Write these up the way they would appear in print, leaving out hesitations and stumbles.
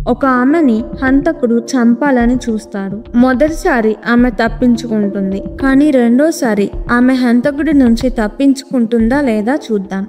ఒక ఆమెని హంతకుడు చంపాలని చూస్తాడు. మొదటిసారి ఆమె తప్పించుకుంటుంది, కానీ రెండోసారి ఆమె హంతకుడి నుంచి తప్పించుకుంటుందా లేదా చూద్దాం.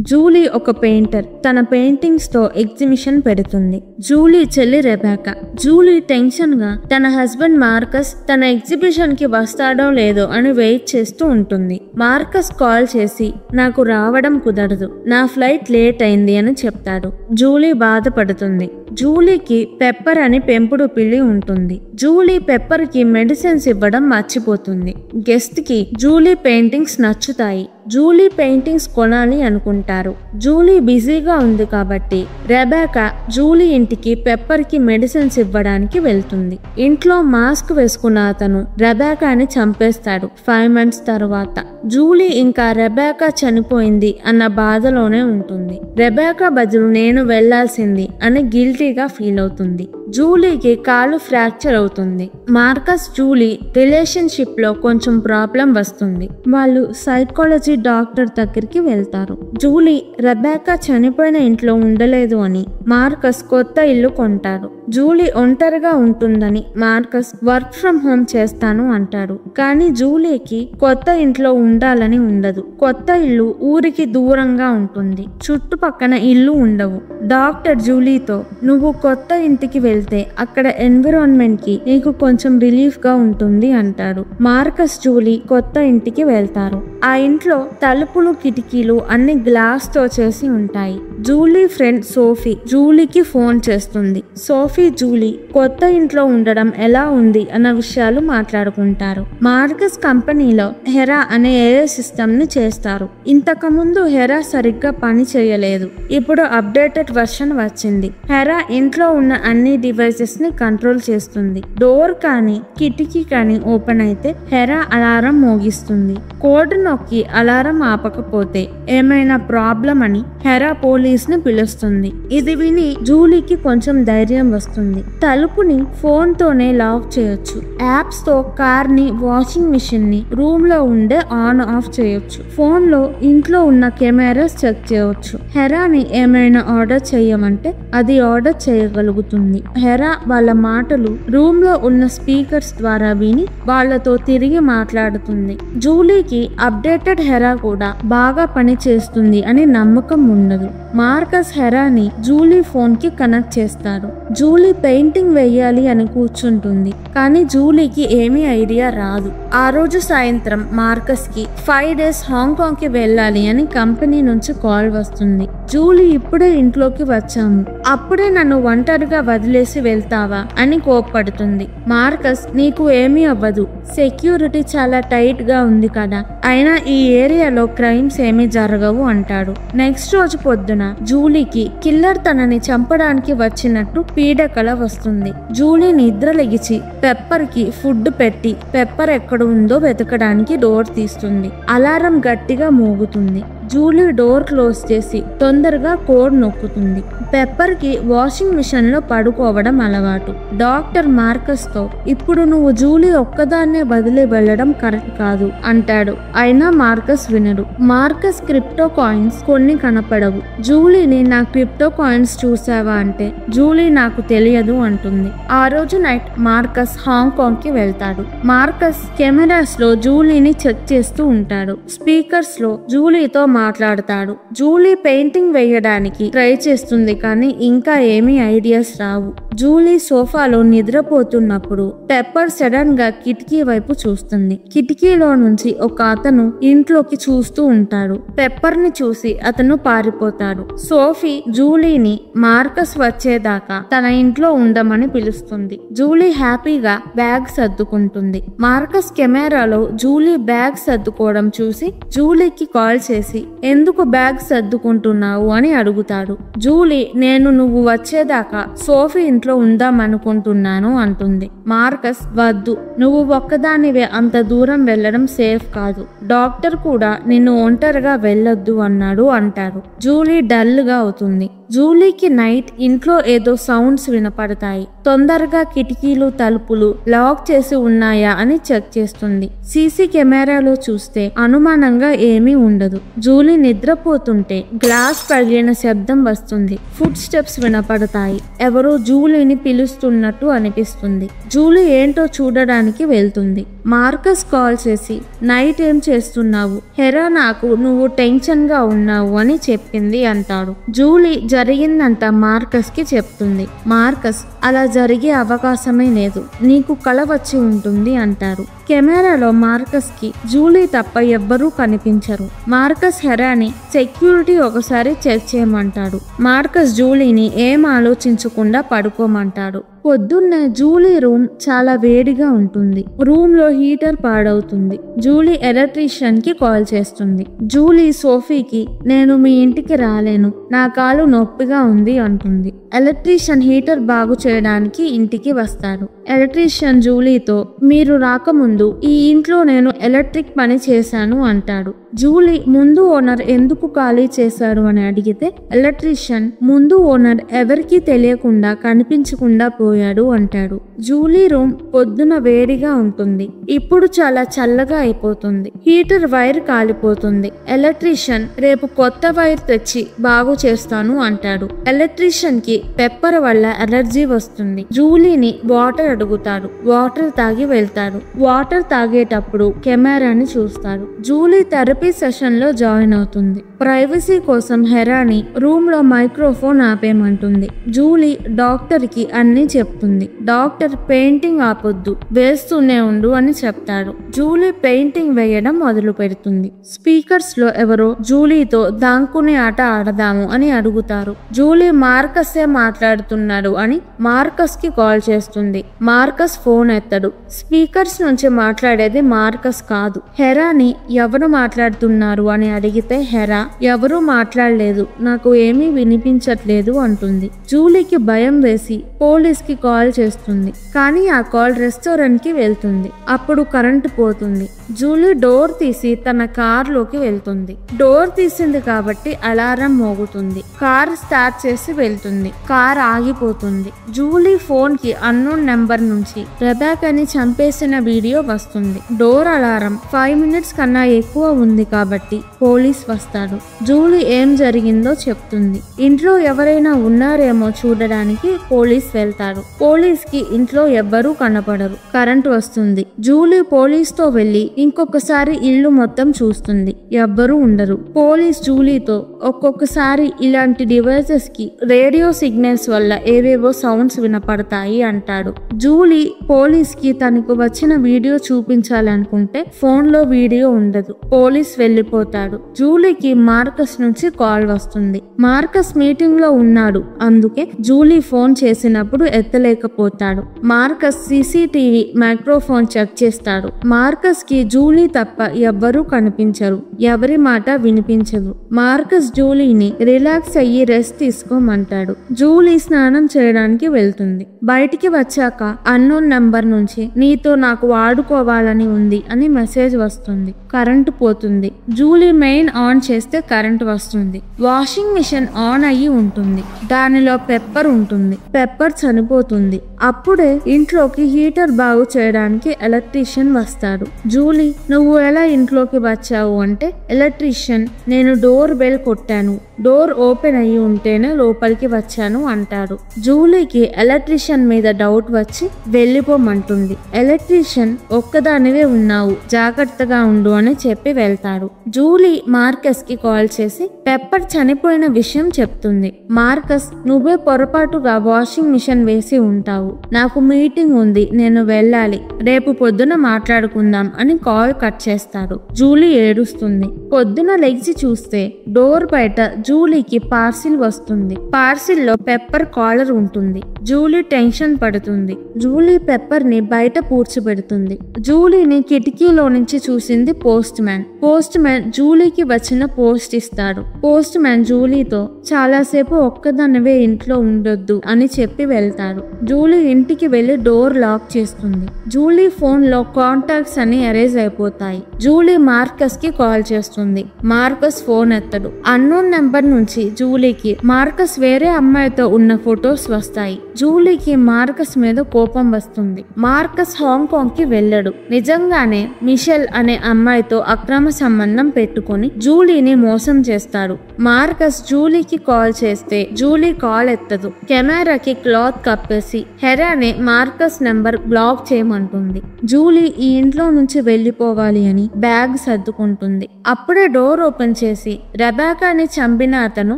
జూలీ ఒక పెయింటర్. తన పెయింటింగ్స్ తో ఎగ్జిబిషన్ పెడుతుంది. జూలీ చెల్లి రెబెకా. జూలీ టెన్షన్ గా తన హస్బెండ్ మార్కస్ తన ఎగ్జిబిషన్ కి వస్తాడో లేదో అని వెయిట్ చేస్తూ ఉంటుంది. మార్కస్ కాల్ చేసి నాకు రావడం కుదరదు, నా ఫ్లైట్ లేట్ అయింది అని చెప్తాడు. జూలీ బాధపడుతుంది. జూలీకి పెప్పర్ అని పెంపుడు పిల్లి ఉంటుంది. జూలీ పెప్పర్ కి మెడిసిన్స్ ఇవ్వడం మర్చిపోతుంది. గెస్ట్ కి జూలీ పెయింటింగ్స్ నచ్చుతాయి. జూలీ పెయింటింగ్స్ కొనాలి అనుకుంటారు. జూలీ బిజీగా ఉంది కాబట్టి రెబెకా జూలీ ఇంటికి పెప్పర్ కి మెడిసిన్స్ ఇవ్వడానికి వెళ్తుంది. ఇంట్లో మాస్క్ వేసుకున్న అతను రెబెకాని చంపేస్తాడు. 5 months తర్వాత జూలీ ఇంకా రెబెకా చనిపోయింది అన్న బాధలోనే ఉంటుంది. రెబెకా బదులు నేను వెళ్లాల్సింది అని గిల్టీగా ఫీల్ అవుతుంది. జూలీకి కాలు ఫ్రాక్చర్ అవుతుంది. మార్కస్ జూలీ రిలేషన్షిప్ లో కొంచెం ప్రాబ్లం వస్తుంది. వాళ్ళు సైకాలజీ డాక్టర్ దగ్గరికి వెళ్తారు. జూలీ రెబెకా చనిపోయిన ఇంట్లో ఉండలేదు అని మార్కస్ కొత్త ఇల్లు కొంటాడు. జూలీ ఒంటరిగా ఉంటుందని మార్కస్ వర్క్ ఫ్రం హోమ్ చేస్తాను అంటాడు. కానీ జూలీకి కొత్త ఇంట్లో ఉండాలని ఉండదు. కొత్త ఇల్లు ఊరికి దూరంగా ఉంటుంది. చుట్టుపక్కన ఇల్లు ఉండవు. డాక్టర్ జూలీతో నువ్వు కొత్త ఇంటికి వెళ్తే అక్కడ ఎన్విరాన్మెంట్ కి నీకు కొంచెం రిలీఫ్ గా ఉంటుంది అంటాడు. మార్కస్ జూలీ కొత్త ఇంటికి వెళ్తారు. ఆ ఇంట్లో తలుపులు కిటికీలు అన్ని గ్లాస్ తో చేసి ఉంటాయి. జూలీ ఫ్రెండ్ సోఫీ జూలీకి ఫోన్ చేస్తుంది. సోఫీ జూలీ కొత్త ఇంట్లో ఉండడం ఎలా ఉంది అన్న విషయాలు మాట్లాడుకుంటారు. మార్కస్ కంపెనీలో హెరా అనే ఏఐ సిస్టమ్ ని చేస్తారు. ఇంతకు ముందు హెరా సరిగ్గా పని చేయలేదు. ఇప్పుడు అప్డేటెడ్ వర్షన్ వచ్చింది. హెరా ఇంట్లో ఉన్న అన్ని డివైసెస్ ని కంట్రోల్ చేస్తుంది. డోర్ కానీ కిటికీ కానీ ఓపెన్ అయితే హెరా అలారం మోగిస్తుంది. కోడ్ నొక్కి అలారం ఆపకపోతే ఏమైనా ప్రాబ్లం అని హెరా పోలీస్ ని పిలుస్తుంది. ఇది విని జూలీకి కొంచెం ధైర్యం వస్తుంది. తలుపుని ఫోన్ తోనే లాక్ చేయొచ్చు. యాప్స్ తో కార్ ని, వాషింగ్ మిషన్ ని, రూమ్ లో ఉండే ఆన్ ఆఫ్ చేయొచ్చు. ఫోన్ లో ఇంట్లో ఉన్న కెమెరాస్ చెక్ చేయొచ్చు. హెరాని ఏమైనా ఆర్డర్ చేయమంటే అది ఆర్డర్ చేయగలుగుతుంది. హెరా వాళ్ళ మాటలు రూమ్ లో ఉన్న స్పీకర్స్ ద్వారా విని వాళ్ళతో తిరిగి మాట్లాడుతుంది. జూలీకి అప్డేటెడ్ హెరా కూడా బాగా పని చేస్తుంది అని నమ్మకం ఉండదు. మార్కస్ హెరాని జూలీ ఫోన్ కి కనెక్ట్ చేస్తారు. జూలీ పెయింటింగ్ వేయాలి అని కూర్చుంటుంది. కానీ జూలీకి ఏమీ ఐడియా రాదు. ఆ రోజు సాయంత్రం మార్కస్ కి 5 days హాంకాంగ్ కి వెళ్ళాలి అని కంపెనీ నుంచి కాల్ వస్తుంది. జూలీ ఇప్పుడే ఇంట్లోకి వచ్చాము, అప్పుడే నన్ను ఒంటరిగా వదిలేసి వెళ్తావా అని కోప్పడుతుంది. మార్కస్ నీకు ఏమీ అవ్వదు, సెక్యూరిటీ చాలా టైట్ గా ఉంది కదా, అయినా ఈ ఏరియాలో క్రైమ్స్ ఏమీ జరగవు అంటాడు. నెక్స్ట్ రోజు పొద్దున జూలీకి కిల్లర్ తనని చంపడానికి వచ్చినట్టు పీడకల వస్తుంది. జూలీ నిద్ర లెగిచి పెప్పర్ కి ఫుడ్ పెట్టి పెప్పర్ ఎక్కడ ఉందో వెతకడానికి డోర్ తీస్తుంది. అలారం గట్టిగా మోగుతుంది. జూలీ డోర్ క్లోజ్ చేసి తొందరగా కోడ్ నొక్కుతుంది. పెప్పర్ కి వాషింగ్ మిషన్ లో పడుకోవడం అలవాటు. డాక్టర్ మార్కస్ తో ఇప్పుడు నువ్వు జూలీ ఒక్కదాన్నే వదిలి వెళ్ళడం కరెక్ట్ కాదు అంటాడు. అయినా మార్కస్ వినడు. మార్కస్ క్రిప్టో కాయిన్స్ కొన్ని కనపడవు. జూలీని నా క్రిప్టో కాయిన్స్ చూసావా అంటే జూలీ నాకు తెలియదు అంటుంది. ఆ రోజు నైట్ మార్కస్ హాంకాంగ్ కి వెళ్తాడు. మార్కస్ కెమెరాస్ లో జూలీని చెక్ చేస్తూ ఉంటాడు. స్పీకర్స్ లో జూలీతో మాట్లాడతాడు. జూలీ పెయింటింగ్ వేయడానికి ట్రై చేస్తుంది కానీ ఇంకా ఏమీ ఐడియాస్ రావు. జూలీ సోఫాలో నిద్రపోతున్నప్పుడు పెప్పర్ సడన్ గా కిటికీ వైపు చూస్తుంది. కిటికీలో నుంచి ఒక అతను ఇంట్లోకి చూస్తూ ఉంటాడు. పెప్పర్ ని చూసి అతను పారిపోతాడు. సోఫీ జూలీని మార్కస్ వచ్చేదాకా తన ఇంట్లో ఉండమని పిలుస్తుంది. జూలీ హ్యాపీగా బ్యాగ్ సర్దుకుంటుంది. మార్కస్ కెమెరాలో జూలీ బ్యాగ్ సర్దుకోవడం చూసి జూలీకి కాల్ చేసి ఎందుకు బ్యాగ్ సర్దుకుంటున్నావు అని అడుగుతాడు. జూలీ నేను నువ్వు వచ్చేదాకా సోఫీ ఇంట్లో ఉందామనుకుంటున్నాను అంటుంది. మార్కస్ వద్దు, నువ్వు ఒక్కదానివే అంత దూరం వెళ్ళడం సేఫ్ కాదు, డాక్టర్ కూడా నిన్ను ఒంటరిగా వెళ్ళొద్దు అన్నాడు అంటారు. జూలీ డల్ గా అవుతుంది. జూలీకి నైట్ ఇంట్లో ఏదో సౌండ్స్ వినపడతాయి. తొందరగా కిటికీలు తలుపులు లాక్ చేసి ఉన్నాయా అని చెక్ చేస్తుంది. సీసీ కెమెరాలో చూస్తే అనుమానంగా ఏమీ ఉండదు. జూలీ నిద్రపోతుంటే గ్లాస్ పగిలిన శబ్దం వస్తుంది. ఫుట్ స్టెప్స్ వినపడతాయి. ఎవరో జూలీని పిలుస్తున్నట్టు అనిపిస్తుంది. జూలీ ఏంటో చూడడానికి వెళ్తుంది. మార్కస్ కాల్ చేసి నైట్ ఏం చేస్తున్నావు, హెరా నాకు నువ్వు టెన్షన్ గా ఉన్నావు అని చెప్పింది అంటాడు. జూలీ జరిగిందంతా మార్కస్ కి చెప్తుంది. మార్కస్ అలా జరిగే అవకాశమే లేదు, నీకు కల వచ్చి ఉంటుంది అంటారు. కెమెరాలో మార్కస్ కి జూలీ తప్ప ఎవ్వరూ కనిపించరు. మార్కస్ హెరాని సెక్యూరిటీ ఒకసారి చెక్ చేయమంటాడు. మార్కస్ జూలీని ఏం ఆలోచించకుండా పడుకోమంటాడు. పొద్దున్నే జూలీ రూమ్ చాలా వేడిగా ఉంటుంది. రూమ్ లో హీటర్ పాడవుతుంది. జూలీ ఎలక్ట్రీషియన్ కి కాల్ చేస్తుంది. జూలీ సోఫీకి నేను మీ ఇంటికి రాలేను, నా కాలు నొప్పిగా ఉంది అంటుంది. ఎలక్ట్రీషియన్ హీటర్ బాగు చేయడానికి ఇంటికి వస్తాడు. ఎలక్ట్రీషియన్ జూలీతో మీరు రాకముందు ఈ ఇంట్లో నేను ఎలక్ట్రిక్ పని చేశాను అంటాడు. జూలీ ముందు ఓనర్ ఎందుకు ఖాళీ చేశారు అని అడిగితే ఎలక్ట్రీషియన్ ముందు ఓనర్ ఎవరికీ తెలియకుండా కనిపించకుండా పోయాడు అంటాడు. జూలీ రూమ్ పొద్దున వేడిగా ఉంటుంది. ఇప్పుడు చాలా చల్లగా అయిపోతుంది. హీటర్ వైర్ కాలిపోతుంది. ఎలక్ట్రీషియన్ రేపు కొత్త వైర్ తెచ్చి బాగు చేస్తాను అంటాడు. ఎలక్ట్రీషియన్ కి పెప్పర్ వల్ల అలర్జీ వస్తుంది. జూలీని వాటర్ అడుగుతాడు. వాటర్ తాగి వెళ్తాడు. వాటర్ తాగేటప్పుడు కెమెరాని చూస్తాడు. జూలీ థెరపీ సెషన్ లో జాయిన్ అవుతుంది. ప్రైవసీ కోసం హెరాని రూమ్ లో మైక్రోఫోన్ ఆపేయమంటుంది. జూలీ డాక్టర్ కి అన్ని చెప్తుంది. డాక్టర్ పెయింటింగ్ ఆపొద్దు, వేస్తూనే ఉండు అని చెప్తాడు. జూలీ పెయింటింగ్ వేయడం మొదలు పెడుతుంది. స్పీకర్స్ లో ఎవరో జూలీతో దాంకునే ఆట ఆడదాము అని అడుగుతారు. జూలీ మార్కస్సే మాట్లాడుతున్నాడు అని మార్కస్ కి కాల్ చేస్తుంది. Marcus phone ఎత్తడు. స్పీకర్స్ నుంచి మాట్లాడేది మార్కస్ కాదు. హెరాని ఎవరు మాట్లాడుతున్నారు అని అడిగితే హెరా ఎవరూ మాట్లాడలేదు, నాకు ఏమీ వినిపించట్లేదు అంటుంది. జూలీకి భయం వేసి పోలీస్ కి కాల్ చేస్తుంది. కానీ ఆ కాల్ రెస్టారెంట్ కి వెళ్తుంది. అప్పుడు కరెంటు పోతుంది. జూలీ డోర్ తీసి తన కార్ లోకి వెళ్తుంది. డోర్ తీసింది కాబట్టి అలారం మోగుతుంది. కార్ స్టార్ట్ చేసి వెళ్తుంది. కార్ ఆగిపోతుంది. జూలీ ఫోన్ కి అన్నోన్ నెంబర్ నుంచి రెబెకాని చంపేసిన వీడియో వస్తుంది. డోర్ అలారం 5 మినిట్స్ కన్నా ఎక్కువ ఉంది కాబట్టి పోలీస్ వస్తాడు. జూలీ ఏం జరిగిందో చెప్తుంది. ఇంట్లో ఎవరైనా ఉన్నారేమో చూడడానికి పోలీస్ వెళ్తాడు. పోలీస్ కి ఇంట్లో ఎవ్వరూ కనపడరు. కరెంట్ వస్తుంది. జూలీ పోలీస్ తో వెళ్లి ఇంకొకసారి ఇల్లు మొత్తం చూస్తుంది. ఎవ్వరూ ఉండరు. పోలీస్ జూలీతో ఒక్కొక్కసారి ఇలాంటి డివైసెస్ కి రేడియో సిగ్నల్స్ వల్ల ఏవేవో సౌండ్స్ వినపడతాయి అంటాడు. జూలీ పోలీస్ కి తనకు వచ్చిన వీడియో చూపించాలనుకుంటే ఫోన్ లో వీడియో ఉండదు. పోలీస్ వెళ్లిపోతాడు. జూలీకి మార్కస్ నుంచి కాల్ వస్తుంది. మార్కస్ మీటింగ్ లో ఉన్నాడు. అందుకే జూలీ ఫోన్ చేసినప్పుడు ఎత్తలేకపోతాడు. మార్కస్ సీసీటీవీ మైక్రోఫోన్ చెక్ చేస్తాడు. మార్కస్ కి జూలీ తప్ప ఎవ్వరూ కనిపించరు. ఎవరి మాట వినిపించదు. మార్కస్ జూలీని రిలాక్స్ అయ్యి రెస్ట్ తీసుకోమంటాడు. జూలీ స్నానం చేయడానికి వెళ్తుంది. బయటికి వచ్చాక అన్నోన్ నంబర్ నుంచి నీతో నాకు వాడుకోవాలని ఉంది అని మెసేజ్ వస్తుంది. కరెంటు పోతుంది. జూలీ మెయిన్ ఆన్ చేస్తే కరెంట్ వస్తుంది. వాషింగ్ మిషన్ ఆన్ అయ్యి ఉంటుంది. దానిలో పెప్పర్ ఉంటుంది. పెప్పర్ చనిపోతుంది. అప్పుడే ఇంట్లోకి హీటర్ బాగు చేయడానికి ఎలక్ట్రీషియన్ వస్తాడు. జూలీ నువ్వు ఎలా ఇంట్లోకి వచ్చావు అంటే ఎలక్ట్రీషియన్ నేను డోర్ బెల్ కొట్టాను, డోర్ ఓపెన్ అయ్యి ఉంటేనే లోపలికి వచ్చాను అంటాడు. జూలీకి ఎలక్ట్రీషియన్ మీద డౌట్ వచ్చి వెళ్ళిపోమంటుంది. ఎలక్ట్రీషియన్ ఒక్కదానివే ఉన్నావు, జాగ్రత్తగా ఉండు అని చెప్పి వెళ్తాడు. జూలీ మార్కస్ కి కాల్ చేసి పెప్పర్ చనిపోయిన విషయం చెప్తుంది. మార్కస్ నువ్వే పొరపాటుగా వాషింగ్ మిషన్ వేసి ఉంటావు, నాకు మీటింగ్ ఉంది, నేను వెళ్ళాలి, రేపు పొద్దున మాట్లాడుకుందాం అని కాల్ కట్ చేస్తాడు. జూలీ ఏడుస్తుంది. పొద్దున లెగిసి చూస్తే డోర్ బయట జూలీకి పార్సిల్ వస్తుంది. పార్సిల్ లో పెప్పర్ కాలర్ ఉంటుంది. జూలీ టెన్షన్ పడుతుంది. జూలీ పెప్పర్ ని బయట పూడ్చిపెడుతుంది. జూలీని కిటికీలో నుంచి చూసింది పోస్ట్ మ్యాన్. పోస్ట్ మ్యాన్ జూలీకి వచ్చిన పోస్ట్ ఇస్తాడు. పోస్ట్ మ్యాన్ జూలీతో చాలాసేపు ఒక్కదానివే ఇంట్లో ఉండొద్దు అని చెప్పి వెళ్తాడు. జూలీ ఇంటికి వెళ్లి డోర్ లాక్ చేస్తుంది. జూలీ ఫోన్ లో కాంటాక్ట్స్ అని ఎరేజ్ అయిపోతాయి. జూలీ మార్కస్ కి కాల్ చేస్తుంది. మార్కస్ ఫోన్ ఎత్తడు. అన్నోన్ నెంబర్ నుంచి జూలీకి మార్కస్ వేరే అమ్మాయితో ఉన్న ఫొటోస్ వస్తాయి. జూలీకి మార్కస్ మీద కోపం వస్తుంది. మార్కస్ హాంకాంగ్ కి వెళ్ళడు. నిజంగానే మిషెల్ అనే అమ్మాయితో అక్రమ సంబంధం పెట్టుకుని జూలీని మోసం చేస్తాడు. మార్కస్ జూలీకి కాల్ చేస్తే జూలీ కాల్ ఎత్తదు. కెమెరాకి క్లాత్ కప్పేసి హెరానే మార్కస్ నెంబర్ బ్లాక్ చేయమంటుంది. జూలీ ఈ ఇంట్లో నుంచి వెళ్లిపోవాలి అని బ్యాగ్ సర్దుకుంటుంది. అప్పుడే డోర్ ఓపెన్ చేసి రెబేకాని చంపిన అతను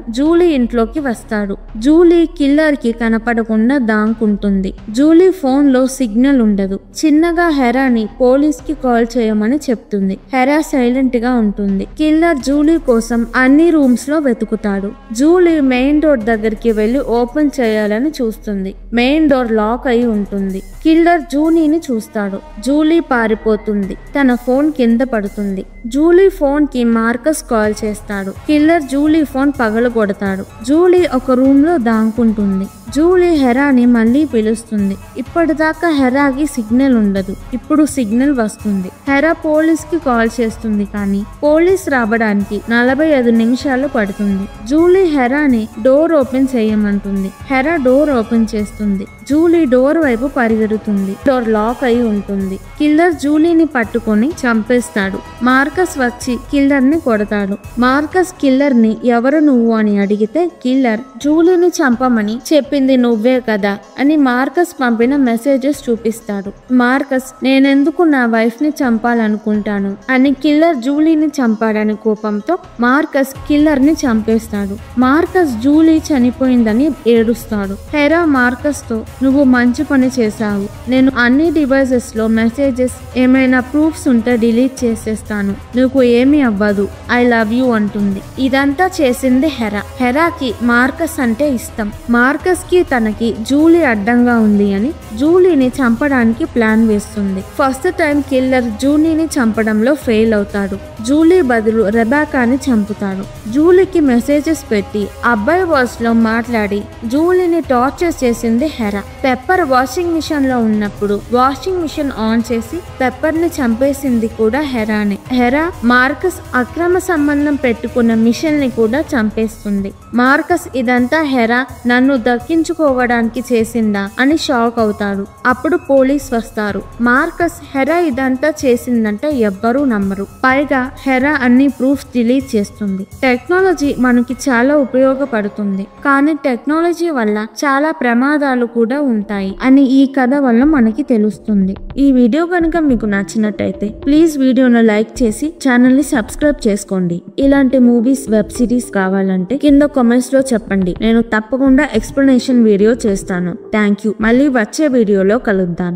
జూలీ ఇంట్లోకి వస్తాడు. జూలీ కిల్లర్ కి కనపడకుండా దాంకుంటుంది. జూలీ ఫోన్ లో సిగ్నల్ ఉండదు. చిన్నగా హెరాని పోలీస్ కి కాల్ చేయమని చెప్తుంది. హెరా సైలెంట్ గా ఉంటుంది. కిల్లర్ జూలీ కోసం అన్ని రూమ్స్ లో వెతుకుతాడు. జూలీ మెయిన్ డోర్ దగ్గరికి వెళ్లి ఓపెన్ చేయాలని చూస్తుంది. మెయిన్ డోర్ లాక్ అయి ఉంటుంది. కిల్లర్ జూలీని చూస్తాడు. జూలీ పారిపోతుంది. తన ఫోన్ కింద పడుతుంది. జూలీ ఫోన్ కి మార్కస్ కాల్ చేస్తాడు. కిల్లర్ జూలీ ఫోన్ పగలగొడతాడు. జూలీ ఒక రూమ్ లో దాంకుంటుంది. జూలీ హెరాని మళ్ళీ పిలుస్తుంది. ఇప్పటిదాకా హెరాకి సిగ్నల్ ఉండదు. ఇప్పుడు సిగ్నల్ వస్తుంది. హెరా పోలీస్ కి కాల్ చేస్తుంది. కానీ పోలీస్ రావడానికి 45 నిమిషాలు పడుతుంది. జూలీ హెరాని డోర్ ఓపెన్ చేయమంటుంది. హెరా డోర్ ఓపెన్ చేస్తుంది. జూలీ డోర్ వైపు పరిగెడుతుంది. డోర్ లాక్ అయి ఉంటుంది. కిల్లర్ జూలీని పట్టుకొని చంపేస్తాడు. మార్కస్ వచ్చి కిల్లర్ ని కొడతాడు. మార్కస్ కిల్లర్ ని ఎవరు నువ్వు అని అడిగితే కిల్లర్ జూలీని చంపమని చెప్పింది నువ్వే కదా అని మార్కస్ పంపిన మెసేజెస్ చూపిస్తాడు. మార్కస్ నేనెందుకు నా వైఫ్ ని చంపాలనుకుంటాను అని కిల్లర్ జూలీని చంపాడని కోపంతో మార్కస్ కిల్లర్ ని చంపేస్తాడు. మార్కస్ జూలీ చనిపోయిందని ఏడుస్తాడు. హెరా మార్కస్ తో నువ్వు మంచి పని చేశావు. నేను అన్ని డివైసెస్ లో మెసేజెస్ ఏమైనా ప్రూఫ్స్ ఉంటే డిలీట్ చేసేస్తాను. నీకు ఏమీ అవ్వదు. ఐ లవ్ యూ అంటుంది. ఇదంతా చేసింది హెరా. హెరాకి మార్కస్ అంటే ఇష్టం. మార్కస్ కి తనకి జూలీ అడ్డంగా ఉంది అని జూలీని చంపడానికి ప్లాన్ వేస్తుంది. ఫస్ట్ టైం కిల్లర్ జూలీని చంపడంలో ఫెయిల్ అవుతాడు. జూలీ బదులు రెబేకాని చంపుతాడు. జూలీకి మెసేజెస్ పెట్టి అబ్బాయి వాయిస్ లో మాట్లాడి జూలీని టార్చర్ చేసింది హెరా. పెప్పర్ వాషింగ్ మిషన్ లో ఉన్నప్పుడు వాషింగ్ మిషన్ ఆన్ చేసి పెప్పర్ ని చంపేసింది కూడా హెరానే. హెరా మార్కస్ అక్రమ సంబంధం పెట్టుకున్న మిషన్ ని కూడా చంపేస్తుంది. మార్కస్ ఇదంతా హెరా నన్ను దక్కించుకోవడానికి చేసిందా అని షాక్ అవుతాడు. అప్పుడు పోలీస్ వస్తారు. మార్కస్ హెరా ఇదంతా చేసిందంటే ఎవ్వరూ నమ్మరు. పైగా హెరా అన్ని ప్రూఫ్స్ డిలీట్ చేస్తుంది. టెక్నాలజీ మనకి చాలా ఉపయోగపడుతుంది. కానీ టెక్నాలజీ వల్ల చాలా ప్రమాదాలు కూడా ఉంటాయి అని ఈ కథ వల్ల మనకి తెలుస్తుంది. ఈ వీడియో కనుక మీకు నచ్చినట్టయితే ప్లీజ్ వీడియోను లైక్ చేసి ఛానల్ ని సబ్స్క్రైబ్ చేసుకోండి. ఇలాంటి మూవీస్ వెబ్ సిరీస్ కావాలంటే కింద కామెంట్స్ లో చెప్పండి. నేను తప్పకుండా ఎక్స్ప్లెనేషన్ వీడియో చేస్తాను. Thank you. మళ్ళీ వచ్చే వీడియోలో కలుద్దాం.